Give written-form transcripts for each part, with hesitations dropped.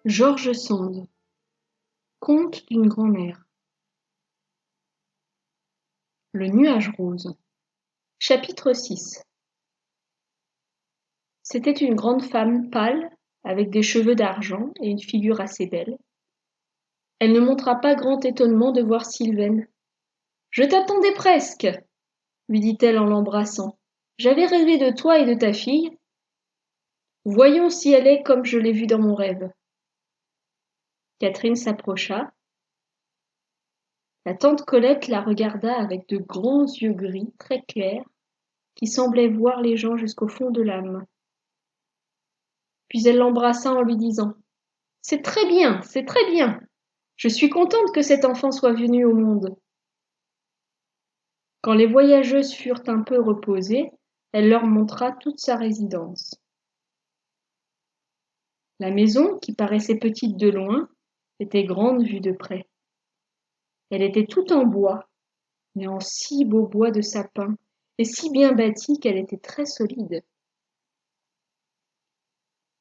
George Sand. Conte d'une grand-mère. Le nuage rose. Chapitre 6. C'était une grande femme pâle, avec des cheveux d'argent et une figure assez belle. Elle ne montra pas grand étonnement de voir Sylvaine. « Je t'attendais presque, » lui dit-elle en l'embrassant. « J'avais rêvé de toi et de ta fille. Voyons si elle est comme je l'ai vue dans mon rêve. » Catherine s'approcha. La tante Colette la regarda avec de grands yeux gris très clairs qui semblaient voir les gens jusqu'au fond de l'âme. Puis elle l'embrassa en lui disant « C'est très bien, c'est très bien. Je suis contente que cet enfant soit venu au monde. » Quand les voyageuses furent un peu reposées, elle leur montra toute sa résidence. La maison, qui paraissait petite de loin, était grande vue de près. Elle était toute en bois, mais en si beau bois de sapin, et si bien bâtie qu'elle était très solide.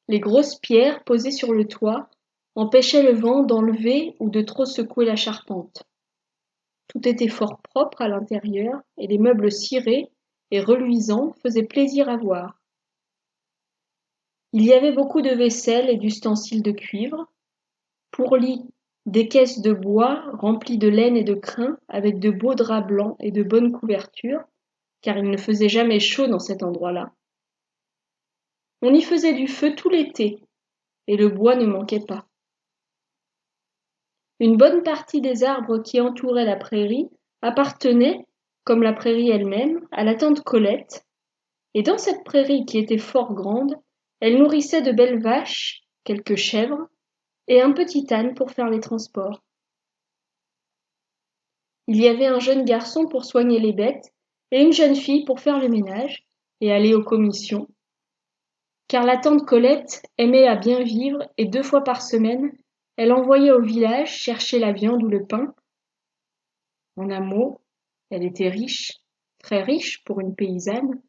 Les grosses pierres posées sur le toit empêchaient le vent d'enlever ou de trop secouer la charpente. Tout était fort propre à l'intérieur, et les meubles cirés et reluisants faisaient plaisir à voir. Il y avait beaucoup de vaisselle et d'ustensiles de cuivre, pour lit, des caisses de bois remplies de laine et de crin avec de beaux draps blancs et de bonnes couvertures, car il ne faisait jamais chaud dans cet endroit-là. On y faisait du feu tout l'été, et le bois ne manquait pas. Une bonne partie des arbres qui entouraient la prairie appartenaient, comme la prairie elle-même, à la tante Colette, et dans cette prairie qui était fort grande, elle nourrissait de belles vaches, quelques chèvres, et un petit âne pour faire les transports. Il y avait un jeune garçon pour soigner les bêtes, et une jeune fille pour faire le ménage et aller aux commissions, car la tante Colette aimait à bien vivre et 2 fois par semaine, elle envoyait au village chercher la viande ou le pain. En un mot, elle était riche, très riche pour une paysanne,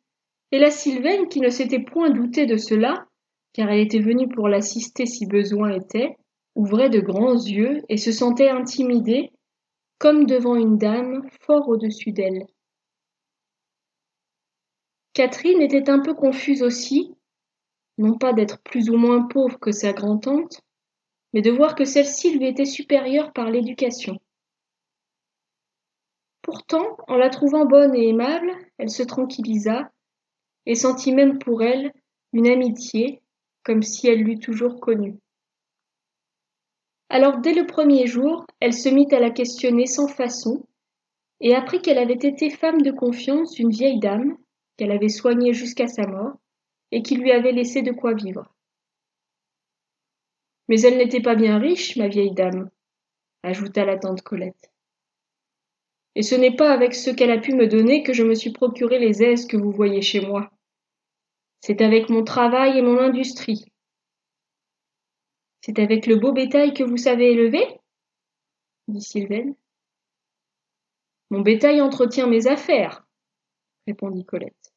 et la Sylvaine, qui ne s'était point doutée de cela, car elle était venue pour l'assister si besoin était, ouvrait de grands yeux et se sentait intimidée, comme devant une dame fort au-dessus d'elle. Catherine était un peu confuse aussi, non pas d'être plus ou moins pauvre que sa grand-tante, mais de voir que celle-ci lui était supérieure par l'éducation. Pourtant, en la trouvant bonne et aimable, elle se tranquillisa, et sentit même pour elle une amitié, comme si elle l'eût toujours connue. Alors dès le premier jour, elle se mit à la questionner sans façon, et apprit qu'elle avait été femme de confiance d'une vieille dame, qu'elle avait soignée jusqu'à sa mort, et qui lui avait laissé de quoi vivre. « Mais elle n'était pas bien riche, ma vieille dame, » ajouta la tante Colette. « Et ce n'est pas avec ce qu'elle a pu me donner que je me suis procuré les aises que vous voyez chez moi. C'est avec mon travail et mon industrie. » « C'est avec le beau bétail que vous savez élever ?» dit Sylvaine. « Mon bétail entretient mes affaires, » répondit Colette.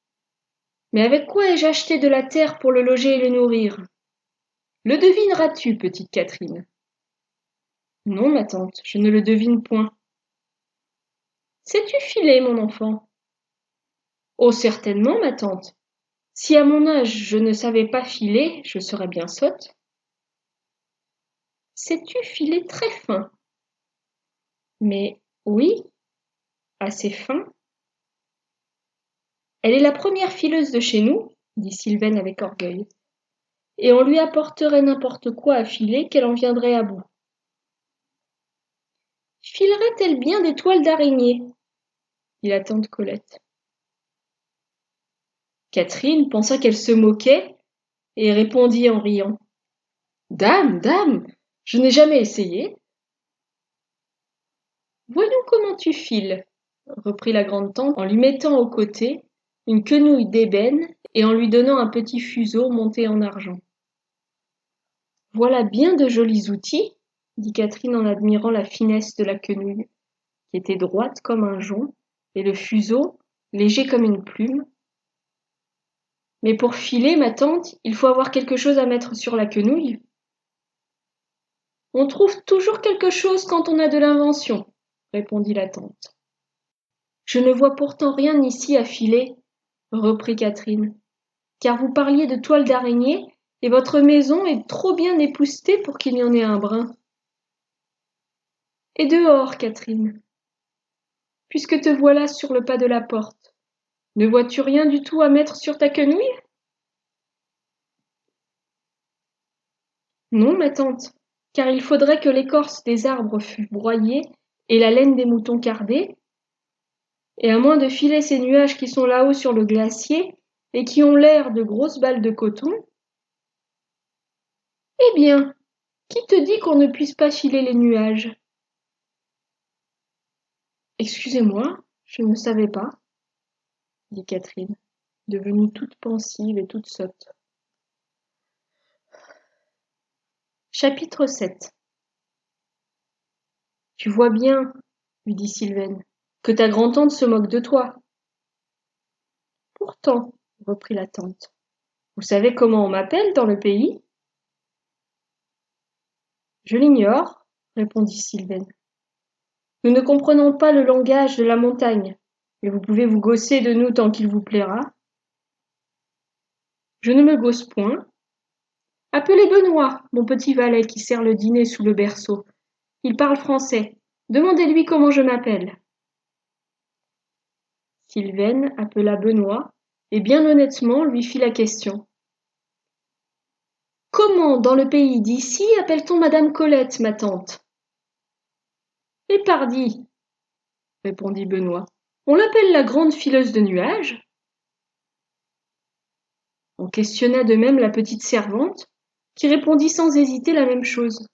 « Mais avec quoi ai-je acheté de la terre pour le loger et le nourrir ? Le devineras-tu, petite Catherine ? » ?»« Non, ma tante, je ne le devine point. »« Sais-tu filer, mon enfant ? » ?»« Oh, certainement, ma tante. Si à mon âge je ne savais pas filer, je serais bien sotte. »« Sais-tu filer très fin ? » ?»« Mais oui, assez fin. » « Elle est la première fileuse de chez nous, » dit Sylvaine avec orgueil, « et on lui apporterait n'importe quoi à filer qu'elle en viendrait à bout. »« Filerait-elle bien des toiles d'araignée ? » dit la tante Colette. Catherine pensa qu'elle se moquait et répondit en riant. « Dame, dame, je n'ai jamais essayé. »« Voyons comment tu files, » reprit la grande-tante en lui mettant au côté une quenouille d'ébène et en lui donnant un petit fuseau monté en argent. « Voilà bien de jolis outils, » dit Catherine en admirant la finesse de la quenouille, qui était droite comme un jonc, et le fuseau, léger comme une plume. « Mais pour filer, ma tante, il faut avoir quelque chose à mettre sur la quenouille. » On trouve toujours quelque chose quand on a de l'invention, répondit la tante. Je ne vois pourtant rien ici à filer, reprit Catherine, car vous parliez de toile d'araignée, et votre maison est trop bien époustée pour qu'il y en ait un brin. Et dehors, Catherine, puisque te voilà sur le pas de la porte, ne vois-tu rien du tout à mettre sur ta quenouille? Non, ma tante, car il faudrait que l'écorce des arbres fût broyée et la laine des moutons cardée, et à moins de filer ces nuages qui sont là-haut sur le glacier et qui ont l'air de grosses balles de coton. Eh bien, qui te dit qu'on ne puisse pas filer les nuages? Excusez-moi, je ne savais pas, dit Catherine, devenue toute pensive et toute sotte. Chapitre 7. Tu vois bien, lui dit Sylvaine, que ta grand-tante se moque de toi. Pourtant, reprit la tante, vous savez comment on m'appelle dans le pays? Je l'ignore, répondit Sylvaine. Nous ne comprenons pas le langage de la montagne, mais vous pouvez vous gausser de nous tant qu'il vous plaira. Je ne me gausse point. Appelez Benoît, mon petit valet qui sert le dîner sous le berceau. Il parle français. Demandez-lui comment je m'appelle. Sylvaine appela Benoît et bien honnêtement lui fit la question. Comment, dans le pays d'ici, appelle-t-on Madame Colette, ma tante? Et pardi, répondit Benoît. On l'appelle la grande fileuse de nuages. On questionna de même la petite servante, qui répondit sans hésiter la même chose.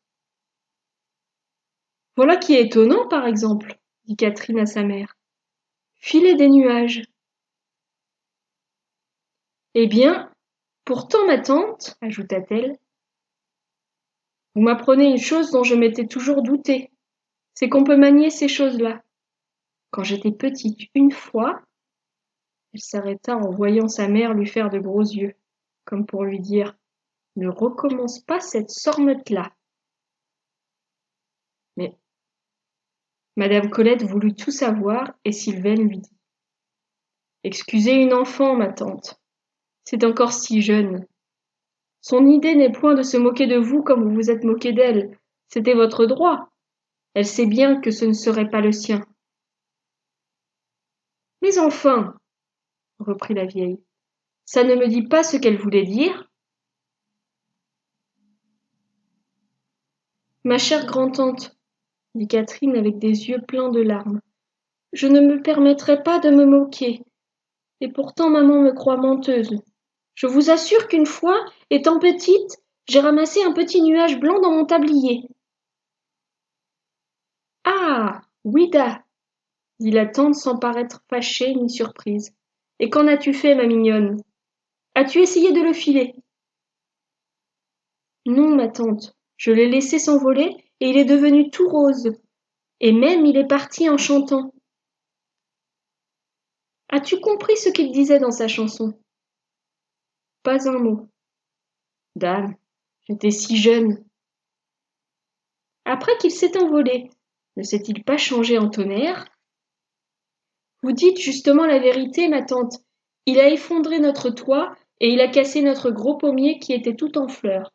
Voilà qui est étonnant, par exemple, dit Catherine à sa mère. Filer des nuages. Eh bien, pourtant, ma tante, ajouta-t-elle, vous m'apprenez une chose dont je m'étais toujours doutée, c'est qu'on peut manier ces choses-là. Quand j'étais petite, une fois, elle s'arrêta en voyant sa mère lui faire de gros yeux, comme pour lui dire « Ne recommence pas cette sornette-là ». Mais Madame Colette voulut tout savoir et Sylvaine lui dit « Excusez une enfant, ma tante, c'est encore si jeune. Son idée n'est point de se moquer de vous comme vous vous êtes moqué d'elle, c'était votre droit. Elle sait bien que ce ne serait pas le sien. » Mais enfin, reprit la vieille, ça ne me dit pas ce qu'elle voulait dire. Ma chère grand-tante, dit Catherine avec des yeux pleins de larmes, je ne me permettrai pas de me moquer, et pourtant maman me croit menteuse. Je vous assure qu'une fois, étant petite, j'ai ramassé un petit nuage blanc dans mon tablier. Ah, oui-da, dit la tante sans paraître fâchée ni surprise. Et qu'en as-tu fait, ma mignonne? As-tu essayé de le filer? Non, ma tante, je l'ai laissé s'envoler et il est devenu tout rose. Et même il est parti en chantant. As-tu compris ce qu'il disait dans sa chanson? Pas un mot. Dame, j'étais si jeune. Après qu'il s'est envolé, ne s'est-il pas changé en tonnerre? Vous dites justement la vérité, ma tante. Il a effondré notre toit et il a cassé notre gros pommier qui était tout en fleurs.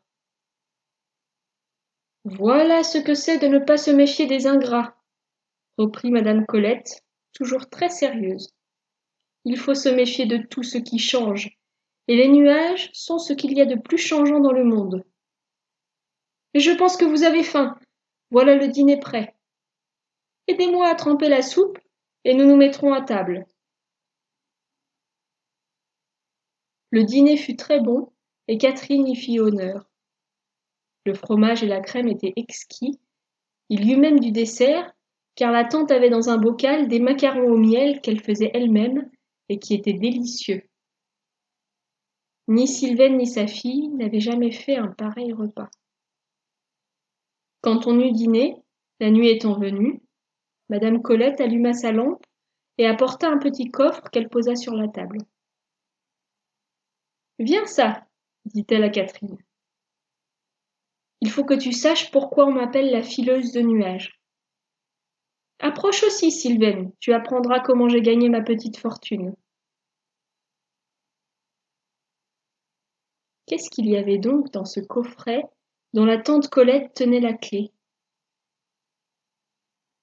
Voilà ce que c'est de ne pas se méfier des ingrats, reprit madame Colette, toujours très sérieuse. Il faut se méfier de tout ce qui change, et les nuages sont ce qu'il y a de plus changeant dans le monde. Mais je pense que vous avez faim. Voilà le dîner prêt. Aidez-moi à tremper la soupe, et nous nous mettrons à table. Le dîner fut très bon, et Catherine y fit honneur. Le fromage et la crème étaient exquis. Il y eut même du dessert, car la tante avait dans un bocal des macarons au miel qu'elle faisait elle-même et qui étaient délicieux. Ni Sylvaine ni sa fille n'avaient jamais fait un pareil repas. Quand on eut dîné, la nuit étant venue, madame Colette alluma sa lampe et apporta un petit coffre qu'elle posa sur la table. « Viens ça, dit-elle à Catherine. Il faut que tu saches pourquoi on m'appelle la fileuse de nuages. Approche aussi, Sylvaine, tu apprendras comment j'ai gagné ma petite fortune. Qu'est-ce qu'il y avait donc dans ce coffret dont la tante Colette tenait la clé?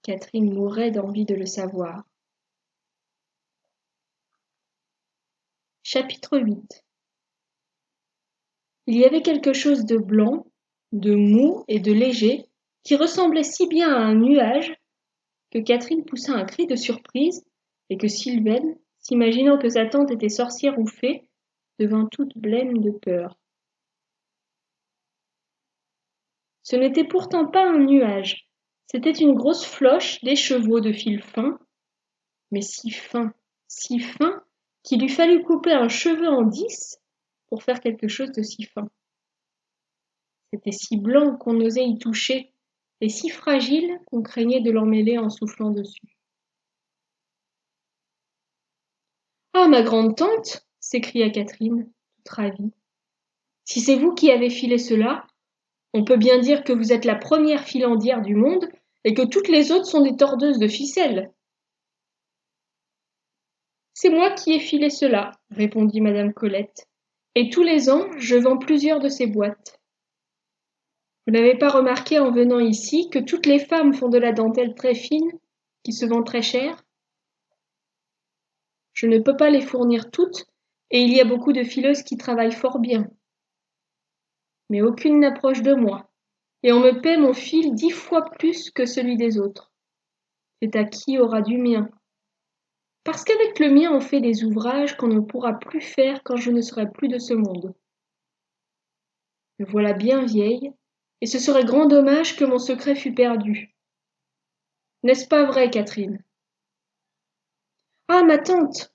Catherine mourait d'envie de le savoir. Chapitre 8. Il y avait quelque chose de blanc, de mou et de léger qui ressemblait si bien à un nuage que Catherine poussa un cri de surprise et que Sylvaine, s'imaginant que sa tante était sorcière ou fée, devint toute blême de peur. Ce n'était pourtant pas un nuage, c'était une grosse floche d'écheveau de fil fin, mais si fin, qu'il eût fallu couper un cheveu en 10 pour faire quelque chose de si fin. C'était si blanc qu'on n'osait y toucher, et si fragile qu'on craignait de l'emmêler en soufflant dessus. Ah, ma grande tante, s'écria Catherine, toute ravie. Si c'est vous qui avez filé cela, on peut bien dire que vous êtes la première filandière du monde et que toutes les autres sont des tordeuses de ficelles. C'est moi qui ai filé cela, répondit madame Colette, et tous les ans je vends plusieurs de ces boîtes. Vous n'avez pas remarqué en venant ici que toutes les femmes font de la dentelle très fine, qui se vend très cher? Je ne peux pas les fournir toutes, et il y a beaucoup de fileuses qui travaillent fort bien. Mais aucune n'approche de moi, et on me paie mon fil 10 fois plus que celui des autres. C'est à qui aura du mien. Parce qu'avec le mien on fait des ouvrages qu'on ne pourra plus faire quand je ne serai plus de ce monde. Me voilà bien vieille, et ce serait grand dommage que mon secret fût perdu. N'est-ce pas vrai, Catherine? Ah, ma tante,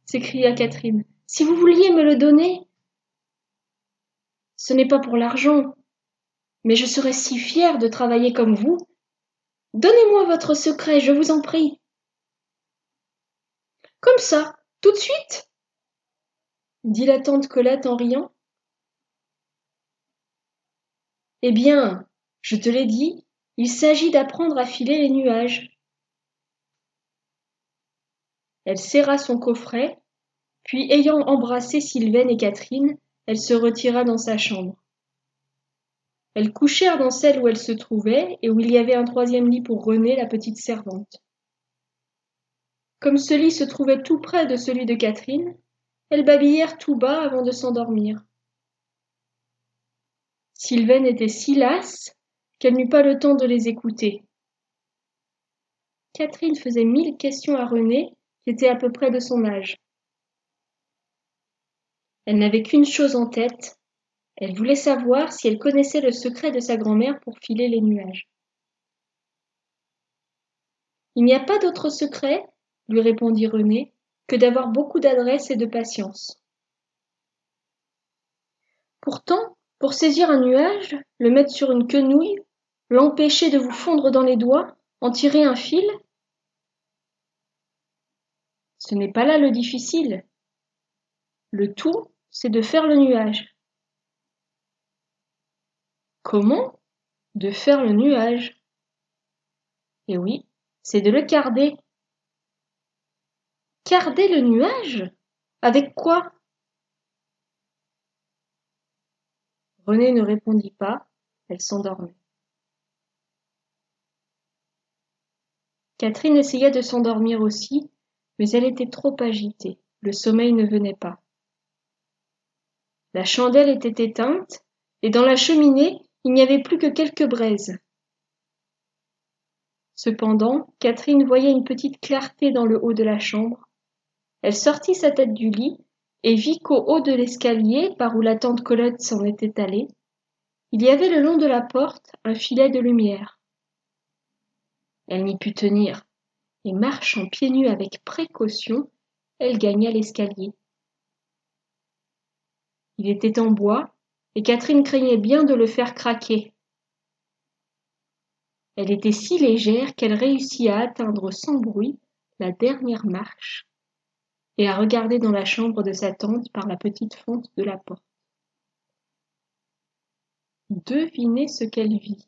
s'écria Catherine, si vous vouliez me le donner. Ce n'est pas pour l'argent, mais je serais si fière de travailler comme vous. Donnez-moi votre secret, je vous en prie. Comme ça, tout de suite? Dit la tante Colette en riant. Eh bien, je te l'ai dit, il s'agit d'apprendre à filer les nuages. Elle serra son coffret, puis ayant embrassé Sylvaine et Catherine, elle se retira dans sa chambre. Elles couchèrent dans celle où elles se trouvaient et où il y avait un troisième lit pour Renée, la petite servante. Comme ce lit se trouvait tout près de celui de Catherine, elles babillèrent tout bas avant de s'endormir. Sylvaine était si lasse qu'elle n'eut pas le temps de les écouter. Catherine faisait 1000 questions à Renée, qui était à peu près de son âge. Elle n'avait qu'une chose en tête, elle voulait savoir si elle connaissait le secret de sa grand-mère pour filer les nuages. Il n'y a pas d'autre secret, lui répondit Renée, que d'avoir beaucoup d'adresse et de patience. Pourtant, pour saisir un nuage, le mettre sur une quenouille, l'empêcher de vous fondre dans les doigts, en tirer un fil, ce n'est pas là le difficile. Le tout, c'est de faire le nuage. Comment? De faire le nuage. Eh oui, c'est de le carder. Carder le nuage? Avec quoi? Renée ne répondit pas, elle s'endormit. Catherine essaya de s'endormir aussi, mais elle était trop agitée, le sommeil ne venait pas. La chandelle était éteinte, et dans la cheminée, il n'y avait plus que quelques braises. Cependant, Catherine voyait une petite clarté dans le haut de la chambre. Elle sortit sa tête du lit et vit qu'au haut de l'escalier, par où la tante Colette s'en était allée, il y avait le long de la porte un filet de lumière. Elle n'y put tenir, et marchant pieds nus avec précaution, elle gagna l'escalier. Il était en bois, et Catherine craignait bien de le faire craquer. Elle était si légère qu'elle réussit à atteindre sans bruit la dernière marche et à regarder dans la chambre de sa tante par la petite fente de la porte. Devinez ce qu'elle vit.